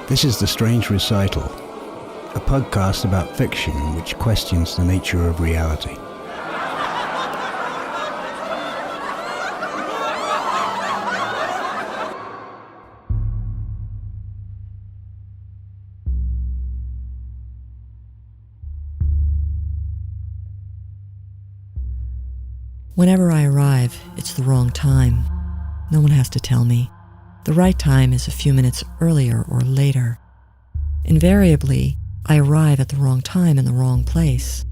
This is The Strange Recital, a podcast about fiction which questions the nature of reality. Whenever I arrive, it's the wrong time. No one has to tell me. The right time is a few minutes earlier or later. Invariably, I arrive at the wrong time in the wrong place.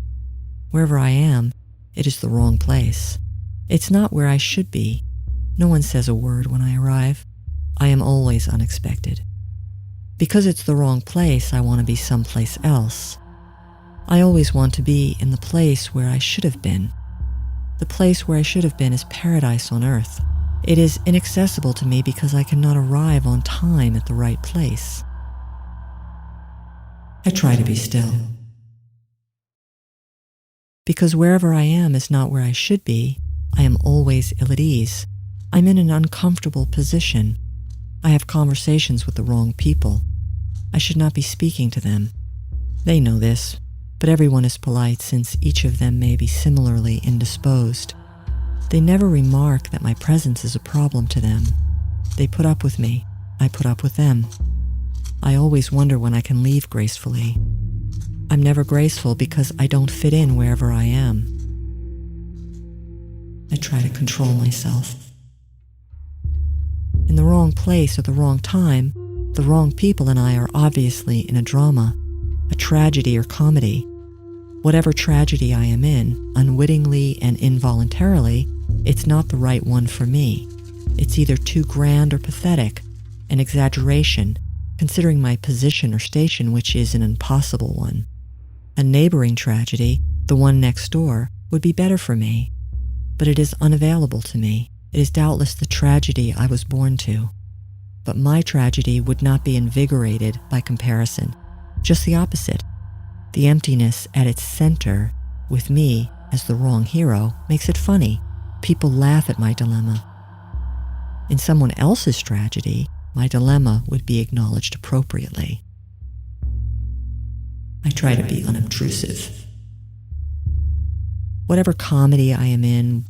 Wherever I am, it is the wrong place. It's not where I should be. No one says a word when I arrive. I am always unexpected. Because it's the wrong place, I want to be someplace else. I always want to be in the place where I should have been. The place where I should have been is paradise on earth. It is inaccessible to me because I cannot arrive on time at the right place. I try to be still. Because wherever I am is not where I should be, I am always ill at ease. I'm in an uncomfortable position. I have conversations with the wrong people. I should not be speaking to them. They know this, but everyone is polite since each of them may be similarly indisposed. They never remark that my presence is a problem to them. They put up with me. I put up with them. I always wonder when I can leave gracefully. I'm never graceful because I don't fit in wherever I am. I try to control myself. In the wrong place at the wrong time, the wrong people and I are obviously in a drama, a tragedy or comedy. Whatever tragedy I am in, unwittingly and involuntarily, it's not the right one for me. It's either too grand or pathetic, an exaggeration, considering my position or station, which is an impossible one. A neighboring tragedy, the one next door, would be better for me, but it is unavailable to me. It is doubtless the tragedy I was born to. But my tragedy would not be invigorated by comparison. Just the opposite. The emptiness at its center, with me as the wrong hero, makes it funny. People laugh at my dilemma. In someone else's tragedy, my dilemma would be acknowledged appropriately. I try to be unobtrusive. Whatever comedy I am in,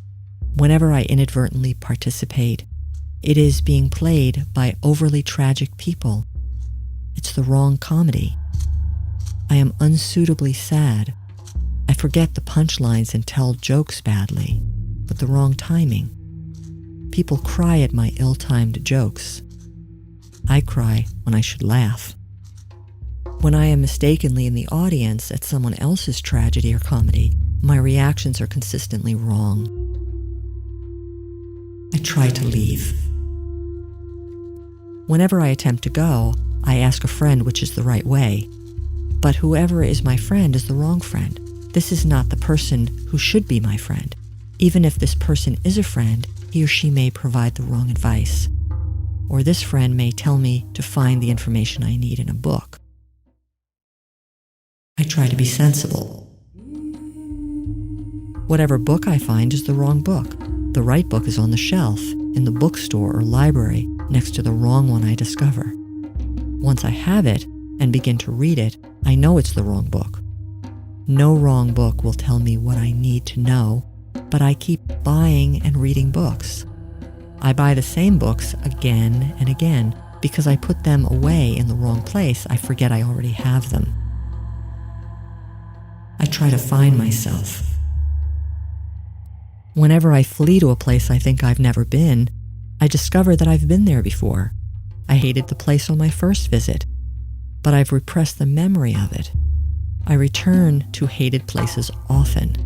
whenever I inadvertently participate, it is being played by overly tragic people. It's the wrong comedy. I am unsuitably sad. I forget the punchlines and tell jokes badly, with the wrong timing. People cry at my ill-timed jokes. I cry when I should laugh. When I am mistakenly in the audience at someone else's tragedy or comedy, my reactions are consistently wrong. I try to leave. Whenever I attempt to go, I ask a friend which is the right way. But whoever is my friend is the wrong friend. This is not the person who should be my friend. Even if this person is a friend, he or she may provide the wrong advice. Or this friend may tell me to find the information I need in a book. I try to be sensible. Whatever book I find is the wrong book. The right book is on the shelf, in the bookstore or library, next to the wrong one I discover. Once I have it and begin to read it, I know it's the wrong book. No wrong book will tell me what I need to know, but I keep buying and reading books. I buy the same books again and again because I put them away in the wrong place. I forget I already have them. I try to find myself. Whenever I flee to a place I think I've never been, I discover that I've been there before. I hated the place on my first visit, but I've repressed the memory of it. I return to hated places often.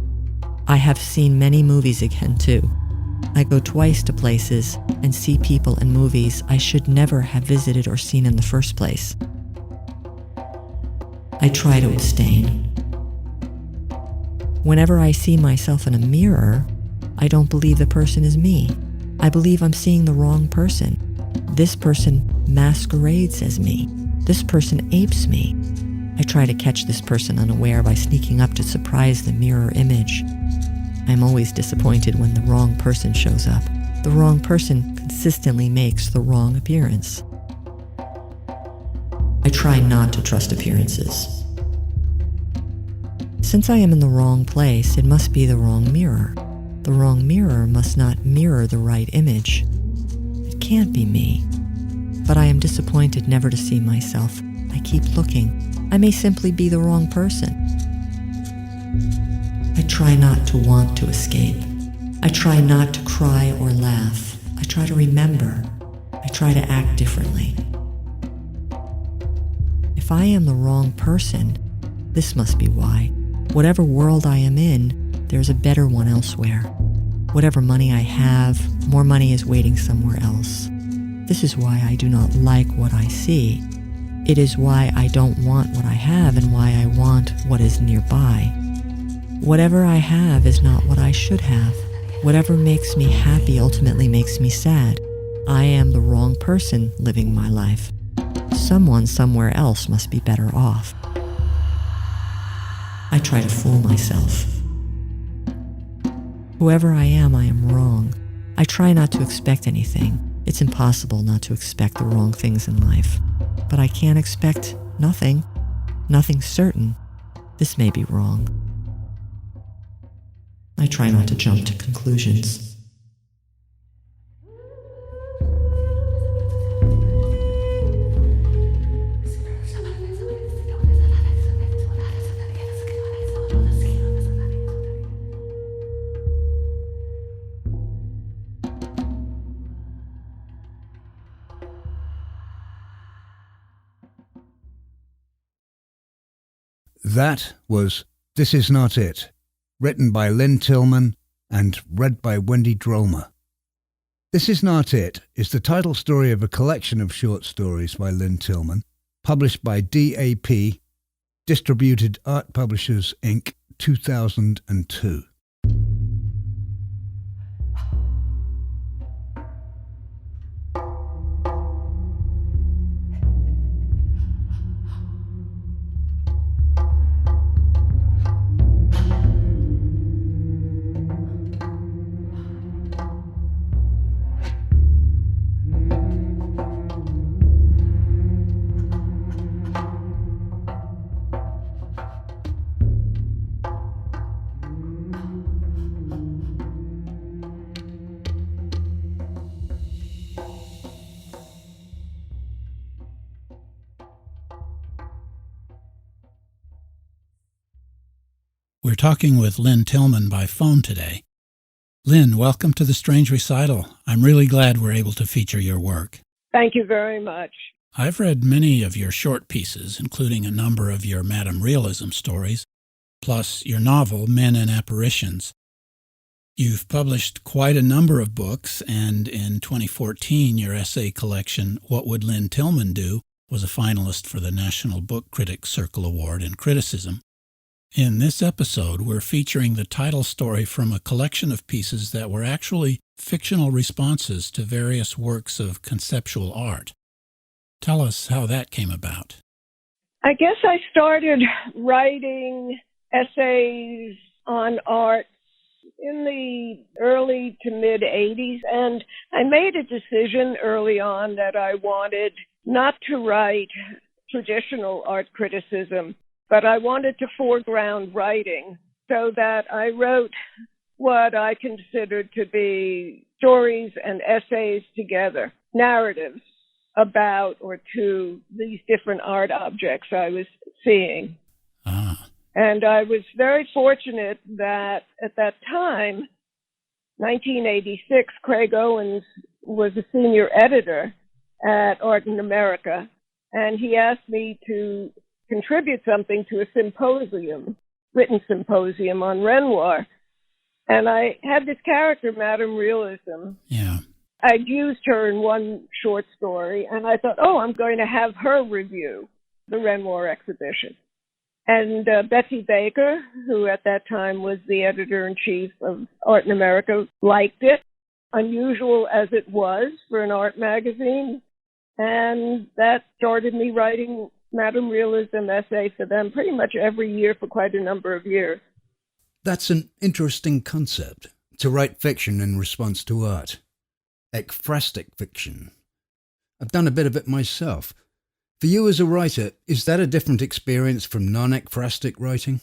I have seen many movies again, too. I go twice to places and see people and movies I should never have visited or seen in the first place. I try to abstain. Whenever I see myself in a mirror, I don't believe the person is me. I believe I'm seeing the wrong person. This person masquerades as me. This person apes me. I try to catch this person unaware by sneaking up to surprise the mirror image. I'm always disappointed when the wrong person shows up. The wrong person consistently makes the wrong appearance. I try not to trust appearances. Since I am in the wrong place, it must be the wrong mirror. The wrong mirror must not mirror the right image. It can't be me. But I am disappointed never to see myself. I keep looking. I may simply be the wrong person. I try not to want to escape. I try not to cry or laugh. I try to remember. I try to act differently. If I am the wrong person, this must be why. Whatever world I am in, there's a better one elsewhere. Whatever money I have, more money is waiting somewhere else. This is why I do not like what I see. It is why I don't want what I have and why I want what is nearby. Whatever I have is not what I should have. Whatever makes me happy ultimately makes me sad. I am the wrong person living my life. Someone somewhere else must be better off. I try to fool myself. Whoever I am wrong. I try not to expect anything. It's impossible not to expect the wrong things in life. But I can't expect nothing. Nothing's certain. This may be wrong. I try not to jump to conclusions. That was This Is Not It, written by Lynne Tillman and read by Wendy Dromer. This Is Not It is the title story of a collection of short stories by Lynne Tillman, published by DAP, Distributed Art Publishers, Inc., 2002. We're talking with Lynne Tillman by phone today. Lynne, welcome to The Strange Recital. I'm really glad we're able to feature your work. Thank you very much. I've read many of your short pieces, including a number of your Madame Realism stories, plus your novel, Men and Apparitions. You've published quite a number of books, and in 2014, your essay collection, What Would Lynne Tillman Do?, was a finalist for the National Book Critics Circle Award in Criticism. In this episode, we're featuring the title story from a collection of pieces that were actually fictional responses to various works of conceptual art. Tell us how that came about. I guess I started writing essays on art in the early to mid-'80s, and I made a decision early on that I wanted not to write traditional art criticism, but I wanted to foreground writing, so that I wrote what I considered to be stories and essays together, narratives about or to these different art objects I was seeing. And I was very fortunate that at that time, 1986, Craig Owens was a senior editor at Art in America, and he asked me to contribute something to a symposium, written symposium on Renoir. And I had this character, Madame Realism. Yeah. I'd used her in one short story, and I thought, I'm going to have her review the Renoir exhibition. And Betsy Baker, who at that time was the editor-in-chief of Art in America, liked it, unusual as it was for an art magazine. And that started me writing Madame Realism essay for them pretty much every year for quite a number of years. That's an interesting concept, to write fiction in response to art. Ekphrastic fiction. I've done a bit of it myself. For you as a writer, is that a different experience from non-ekphrastic writing?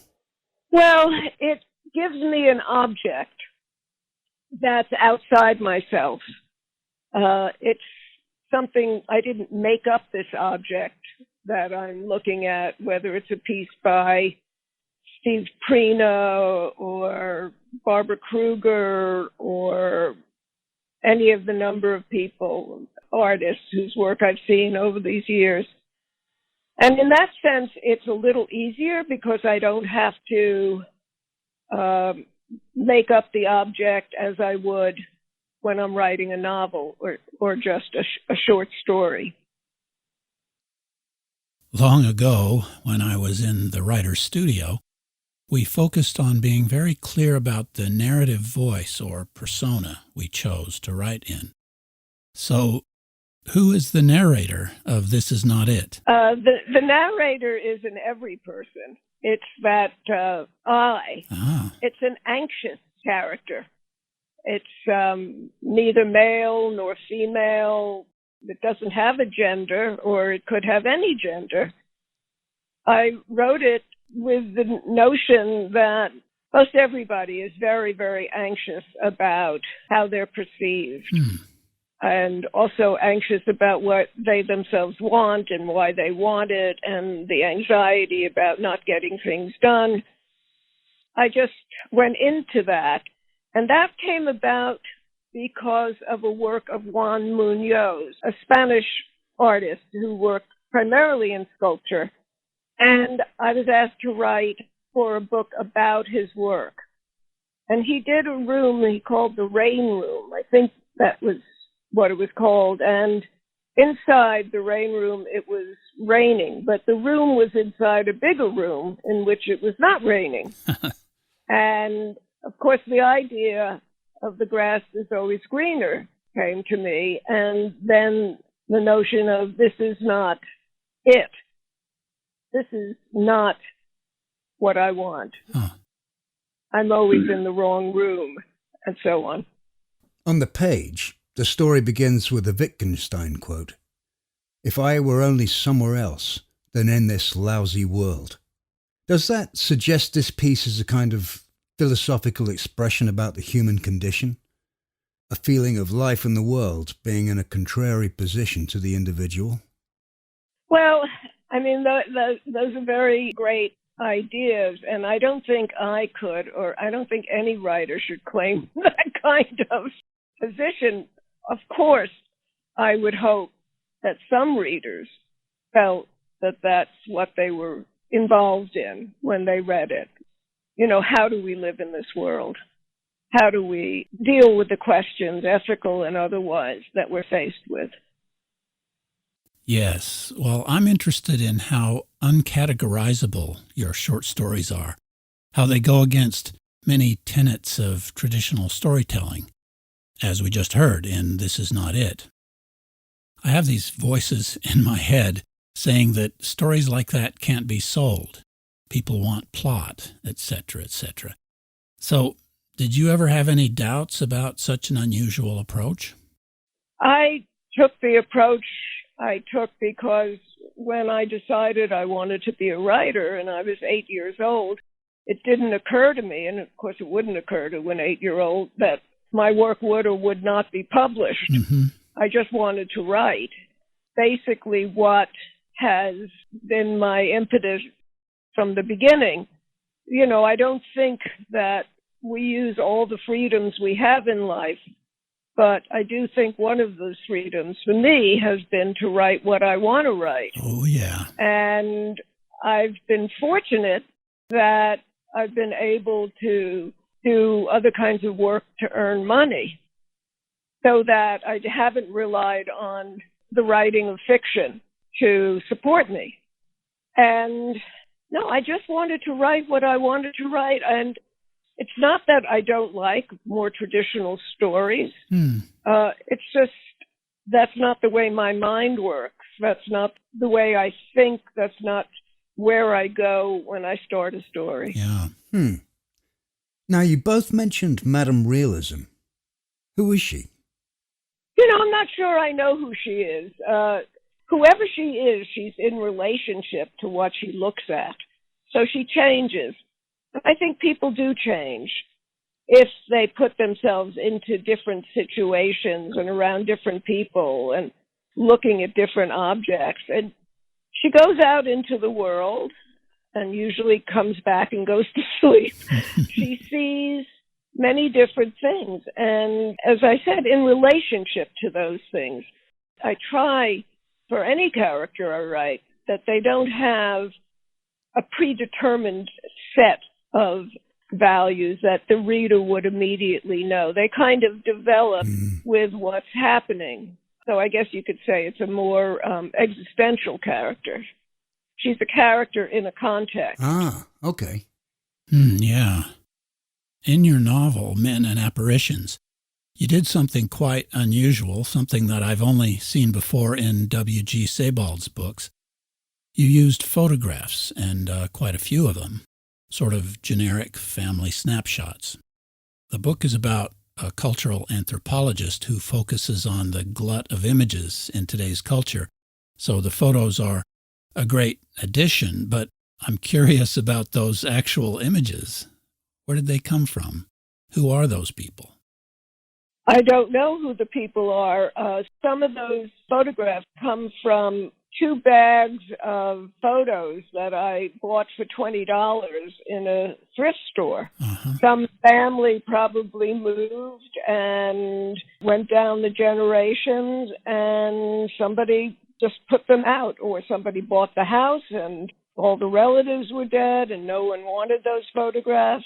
Well, it gives me an object that's outside myself. It's something, I didn't make up this object that I'm looking at, whether it's a piece by Steve Prina or Barbara Kruger or any of the number of people, artists whose work I've seen over these years. And in that sense, it's a little easier because I don't have to make up the object as I would when I'm writing a novel or just a short story. Long ago, when I was in the writer's studio, we focused on being very clear about the narrative voice or persona we chose to write in. So, who is the narrator of This Is Not It? The narrator is in every person. It's that I. Ah. It's an anxious character. It's neither male nor female. It doesn't have a gender, or it could have any gender. I wrote it with the notion that most everybody is very, very anxious about how they're perceived. And also anxious about what they themselves want and why they want it, and the anxiety about not getting things done. I just went into that, and that came about because of a work of Juan Munoz, a Spanish artist who worked primarily in sculpture, and I was asked to write for a book about his work. And he did a room he called the Rain Room. I think that was what it was called. And inside the rain room, it was raining, but the room was inside a bigger room in which it was not raining. And of course, the idea of the grass is always greener came to me. And then the notion of this is not it. This is not what I want. I'm always in the wrong room, and so on. On the page, the story begins with a Wittgenstein quote. "If I were only somewhere else than in this lousy world." Does that suggest this piece is a kind of philosophical expression about the human condition? A feeling of life in the world being in a contrary position to the individual? Well, I mean, those are very great ideas, and I don't think I could, or I don't think any writer should claim that kind of position. Of course, I would hope that some readers felt that that's what they were involved in when they read it. You know, how do we live in this world? How do we deal with the questions, ethical and otherwise, that we're faced with? Yes. Well, I'm interested in how uncategorizable your short stories are, how they go against many tenets of traditional storytelling, as we just heard in This Is Not It. I have these voices in my head saying that stories like that can't be sold. People want plot, etc., etc. So, did you ever have any doubts about such an unusual approach? I took the approach I took because when I decided I wanted to be a writer and I was 8 years old, it didn't occur to me, and of course it wouldn't occur to an 8-year-old, that my work would or would not be published. I just wanted to write. Basically what has been my impetus from the beginning. You know, I don't think that we use all the freedoms we have in life, but I do think one of those freedoms for me has been to write what I want to write. Oh, yeah. And I've been fortunate that I've been able to do other kinds of work to earn money so that I haven't relied on the writing of fiction to support me. And no, I just wanted to write what I wanted to write. And it's not that I don't like more traditional stories. It's just that's not the way my mind works. That's not the way I think. That's not where I go when I start a story. Yeah. Now, you both mentioned Madame Realism. Who is she? You know, I'm not sure I know who she is. whoever she is, she's in relationship to what she looks at. So she changes. I think people do change if they put themselves into different situations and around different people and looking at different objects. And she goes out into the world and usually comes back and goes to sleep. She sees many different things. And as I said, in relationship to those things, I try for any character I write that they don't have a predetermined set of values that the reader would immediately know. They kind of develop with what's happening. So I guess you could say it's a more existential character. She's a character in a context. Ah, okay. Yeah. In your novel, Men and Apparitions, you did something quite unusual, something that I've only seen before in W.G. Sebald's books. You used photographs, and quite a few of them, sort of generic family snapshots. The book is about a cultural anthropologist who focuses on the glut of images in today's culture. So the photos are a great addition, but I'm curious about those actual images. Where did they come from? Who are those people? I don't know who the people are. Some of those photographs come from 2 bags of photos that I bought for $20 in a thrift store. Some family probably moved and went down the generations, and somebody just put them out, or somebody bought the house and all the relatives were dead and no one wanted those photographs.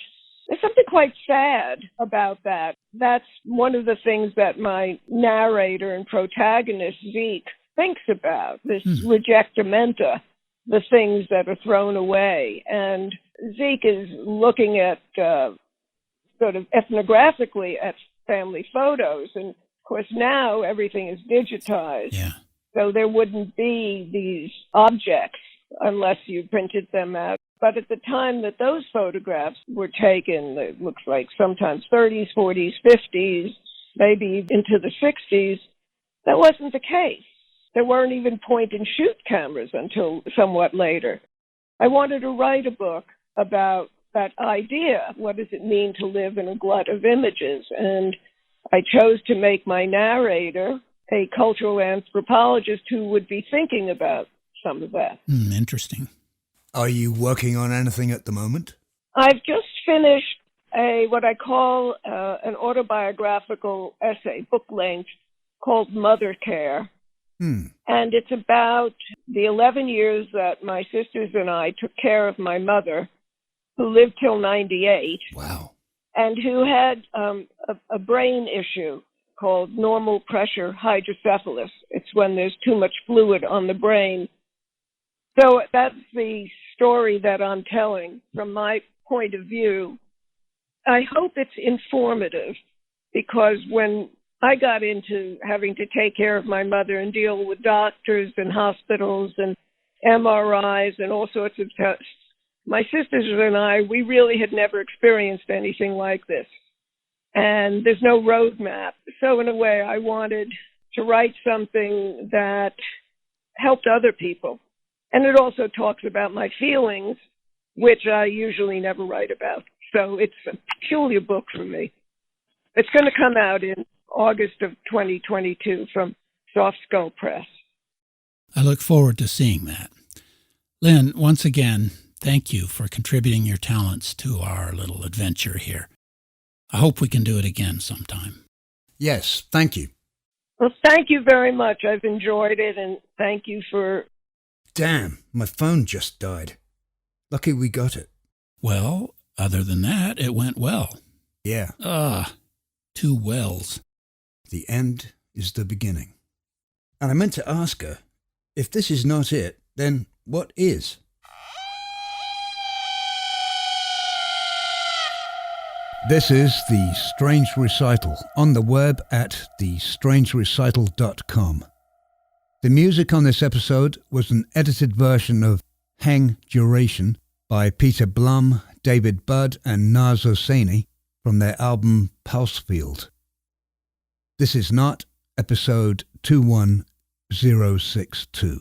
There's something quite sad about that. That's one of the things that my narrator and protagonist, Zeke, thinks about, this rejectamenta, the things that are thrown away. And Zeke is looking at sort of ethnographically at family photos. And of course now everything is digitized. Yeah. So there wouldn't be these objects unless you printed them out. But at the time that those photographs were taken, it looks like sometimes 30s, 40s, 50s, maybe into the 60s, that wasn't the case. There weren't even point-and-shoot cameras until somewhat later. I wanted to write a book about that idea. What does it mean to live in a glut of images? And I chose to make my narrator a cultural anthropologist who would be thinking about some of that. Interesting. Are you working on anything at the moment? I've just finished what I call an autobiographical essay, book length, called Mother Care. And it's about the 11 years that my sisters and I took care of my mother, who lived till 98. Wow. And who had a brain issue called normal pressure hydrocephalus. It's when there's too much fluid on the brain. So that's the story that I'm telling from my point of view. I hope it's informative, because when I got into having to take care of my mother and deal with doctors and hospitals and MRIs and all sorts of tests, my sisters and I, we really had never experienced anything like this. And there's no roadmap. So in a way, I wanted to write something that helped other people. And it also talks about my feelings, which I usually never write about. So it's a peculiar book for me. It's going to come out in August of 2022 from Soft Skull Press. I look forward to seeing that. Lynne, once again, thank you for contributing your talents to our little adventure here. I hope we can do it again sometime. Yes, thank you. Well, thank you very much. I've enjoyed it, and thank you for... Damn, my phone just died. Lucky we got it. Well, other than that, it went well. Yeah. 2 wells. The end is the beginning. And I meant to ask her, if this is not it, then what is? This is The Strange Recital, on the web at thestrangerecital.com. The music on this episode was an edited version of Hang Duration by Peter Blum, David Budd and Naz Hosseini from their album Pulsefield. This is not episode 216 062.